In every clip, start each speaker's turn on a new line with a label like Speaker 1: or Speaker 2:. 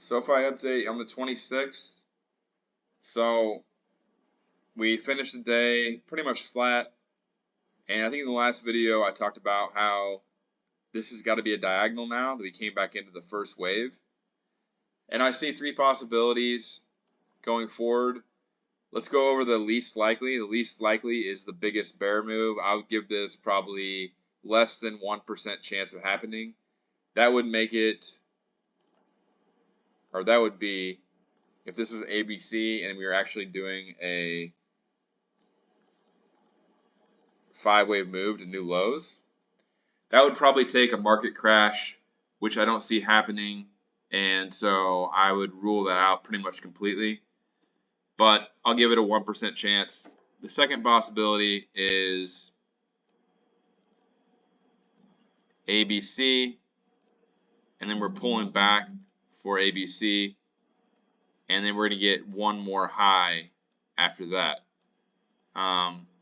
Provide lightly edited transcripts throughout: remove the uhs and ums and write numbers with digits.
Speaker 1: SOFI update on the 26th. So we finished the day pretty much flat. And I think in the last video I talked about how this has got to be a diagonal now that we came back into the first wave. And I see three possibilities going forward. Let's go over the least likely. The least likely is the biggest bear move. I would give this probably less than 1% chance of happening. That would make it, or that would be, if this was ABC and we were actually doing a 5-wave move to new lows, that would probably take a market crash, which I don't see happening, and so I would rule that out pretty much completely. But I'll give it a 1% chance. The second possibility is ABC, and then we're pulling back for ABC, and then we're going to get one more high after that.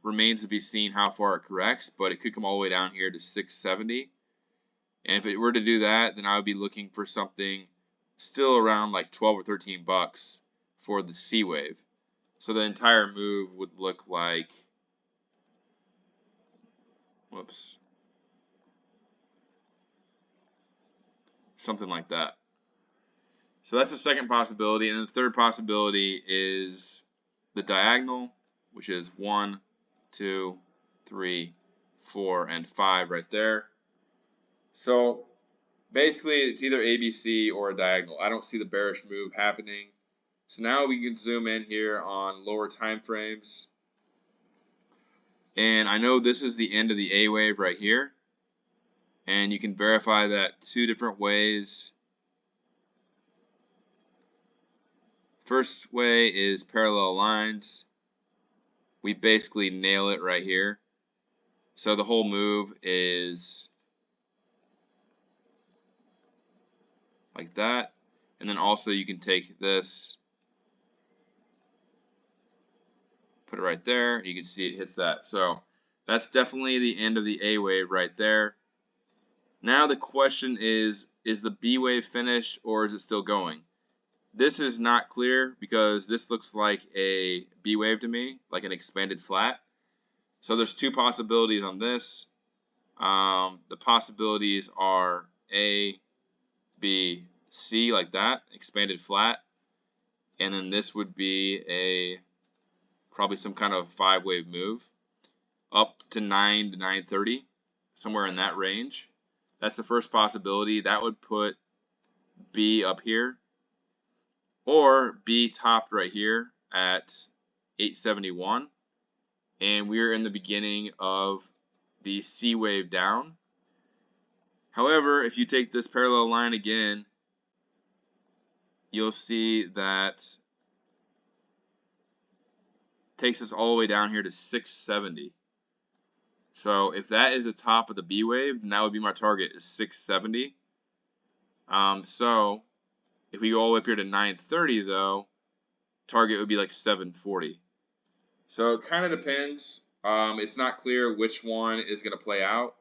Speaker 1: Remains to be seen how far it corrects, but it could come all the way down here to 670. And if it were to do that, then I would be looking for something still around like 12 or 13 bucks for the C wave. So the entire move would look like, something like that. So that's the second possibility. And the third possibility is the diagonal, which is 1, 2, 3, 4, and 5 right there. So basically it's either ABC or a diagonal. I don't see the bearish move happening. So now we can zoom in here on lower time frames. And I know this is the end of the A wave right here. And you can verify that two different ways. First way is parallel lines. We basically nail it right here. So the whole move is like that. And then also you can take this, put it right there. You can see it hits that. So that's definitely the end of the A wave right there. Now the question is the B wave finished or is it still going? This is not clear because this looks like a B wave to me, like an expanded flat. So there's two possibilities on this. The possibilities are A, B, C, like that, expanded flat. And then this would be probably some kind of 5-wave move up to 9 to 930, somewhere in that range. That's the first possibility. That would put B up here. Or B topped right here at 871. And we're in the beginning of the C wave down. However, if you take this parallel line again, you'll see that it takes us all the way down here to 670. So if that is the top of the B wave, then that would be my target, is 670. So if we go all the way up here to 930 though, target would be like 740. So it kind of depends. It's not clear which one is going to play out.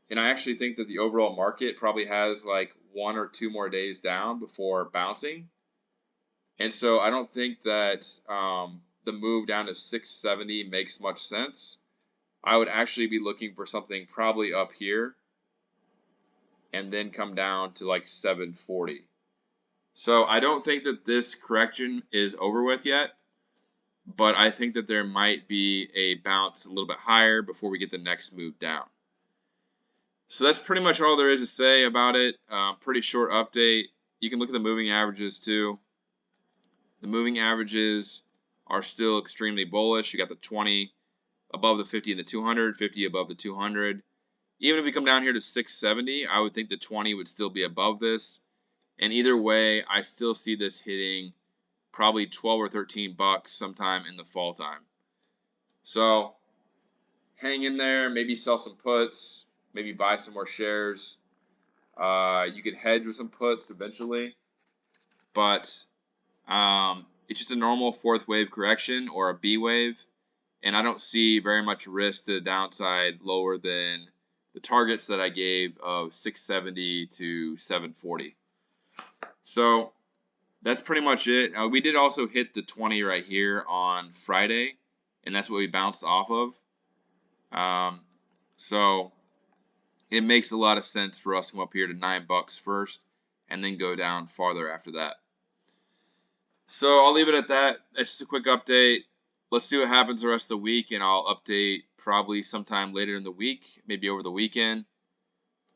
Speaker 1: And I actually think that the overall market probably has like 1 or 2 more days down before bouncing. And so I don't think that the move down to 670 makes much sense. I would actually be looking for something probably up here and then come down to like 740. So I don't think that this correction is over with yet, but I think that there might be a bounce a little bit higher before we get the next move down. So that's pretty much all there is to say about it. Pretty short update. You can look at the moving averages too. The moving averages are still extremely bullish. You got the 20 above the 50 and the 200, 50 above the 200. Even if we come down here to 670, I would think the 20 would still be above this. And either way, I still see this hitting probably 12 or 13 bucks sometime in the fall time. So hang in there, maybe sell some puts, maybe buy some more shares. You could hedge with some puts eventually, but it's just a normal 4th wave correction or a B wave, and I don't see very much risk to the downside lower than the targets that I gave of 670 to 740. So that's pretty much it. We did also hit the 20 right here on Friday, and that's what we bounced off of. So it makes a lot of sense for us to come up here to $9 first and then go down farther after that. So I'll leave it at that. That's just a quick update. Let's see what happens the rest of the week, and I'll update probably sometime later in the week, maybe over the weekend.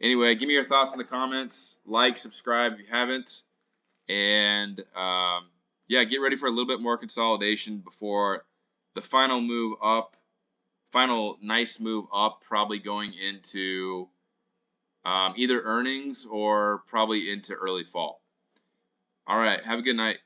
Speaker 1: Anyway, give me your thoughts in the comments. Like, subscribe if you haven't. And yeah, get ready for a little bit more consolidation before the final move up, final nice move up, probably going into either earnings or probably into early fall. All right, have a good night.